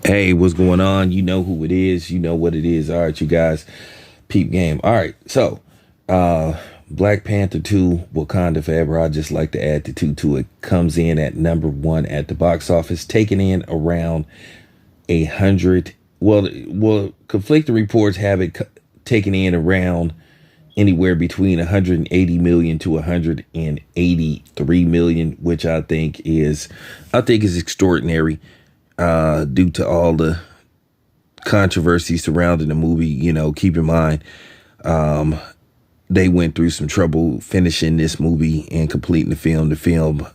Hey, what's going on? You know who it is. You know what it is. All right, you guys, peep game. All right, so Black Panther 2, Wakanda Forever. I just like to add the two to it. Comes in at number one at the box office, taking in around 100. Well, conflicting reports have it taken in around anywhere between 180 million to 183 million, which I think is extraordinary due to all the controversy surrounding the movie. Keep in mind, they went through some trouble finishing this movie and completing the film. The film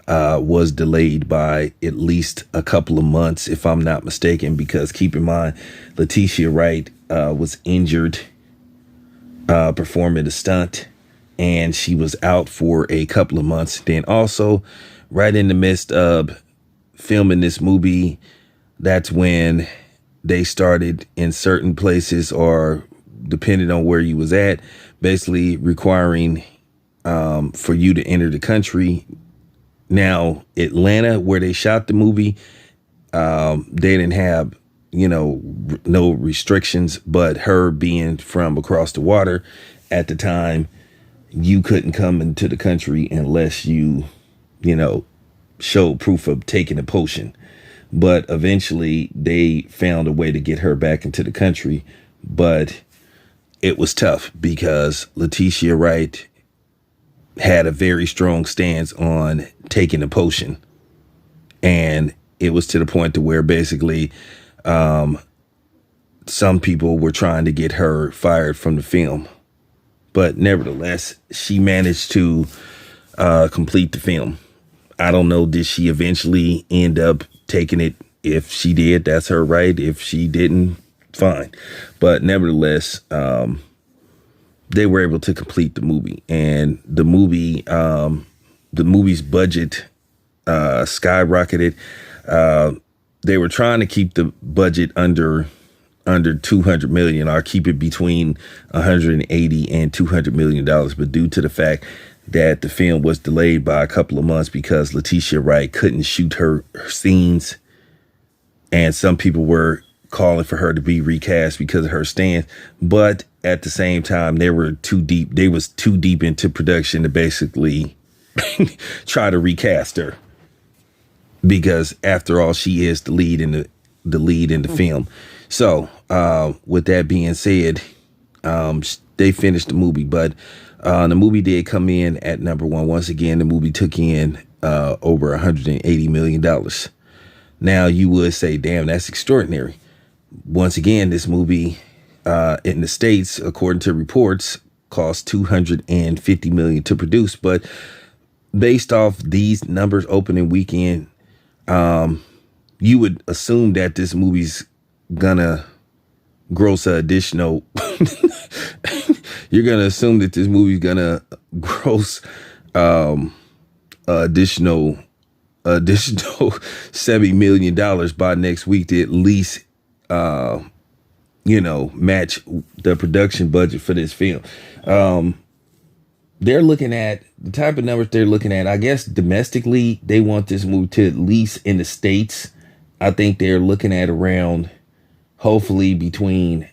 was delayed by at least a couple of months, if I'm not mistaken, because keep in mind, Letitia Wright was injured performing a stunt, and she was out for a couple of months. Then also, right in the midst of filming this movie, that's when they started in certain places, or depending on where you was at, basically requiring for you to enter the country. Now, Atlanta, where they shot the movie, they didn't have, no restrictions, but her being from across the water at the time, you couldn't come into the country unless you know, showed proof of taking a potion. But eventually they found a way to get her back into the country. But it was tough because Letitia Wright had a very strong stance on taking a potion. And it was to the point to where basically some people were trying to get her fired from the film. But nevertheless, she managed to complete the film. I don't know, did she eventually end up taking it? If she did, that's her right. If she didn't, fine. But nevertheless, they were able to complete the movie. And the movie's budget skyrocketed. They were trying to keep the budget under 200 million, or keep it between 180 and 200 million dollars. But due to the fact that the film was delayed by a couple of months because Letitia Wright couldn't shoot her scenes, and some people were calling for her to be recast because of her stance. But at the same time, they was too deep into production to basically try to recast her, because after all, she is the lead in the film. So with that being said, they finished the movie, but the movie did come in at number one. Once again, the movie took in over $180 million. Now, you would say, damn, that's extraordinary. Once again, this movie in the States, according to reports, cost $250 million to produce. But based off these numbers opening weekend, you would assume that this movie's gonna gross an additional you're gonna assume that this movie's gonna gross additional $70 million by next week to at least match the production budget for this film. They're looking at the type of numbers they're looking at. I guess domestically, they want this movie to, at least in the States, I think they're looking at around, hopefully between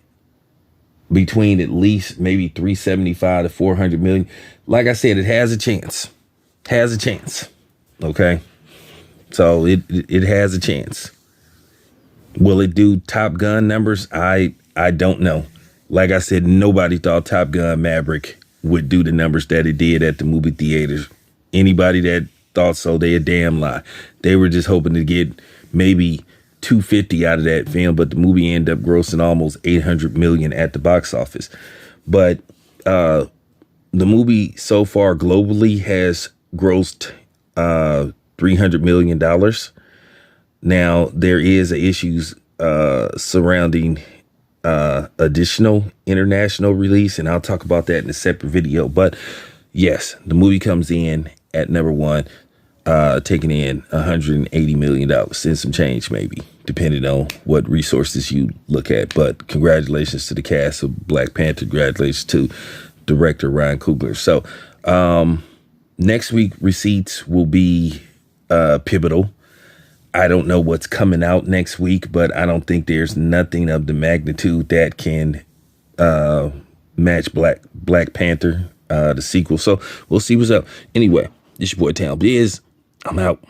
at least maybe 375 to 400 million. Like I said, it has a chance. Okay. So it has a chance. Will it do Top Gun numbers? I don't know. Like I said, nobody thought Top Gun Maverick would do the numbers that it did at the movie theaters. Anybody that thought so, they a damn lie. They were just hoping to get maybe 250 out of that film, but the movie ended up grossing almost 800 million at the box office. But the movie so far globally has grossed $300 million. Now, there is issues surrounding additional international release, and I'll talk about that in a separate video. But yes, the movie comes in at number one, taking in $180 million and some change, maybe, depending on what resources you look at. But congratulations to the cast of Black Panther. Congratulations to director Ryan Coogler. So next week receipts will be pivotal. I don't know what's coming out next week, but I don't think there's nothing of the magnitude that can match Black Panther, the sequel. So we'll see what's up. Anyway, this your boy Town Biz. I'm out.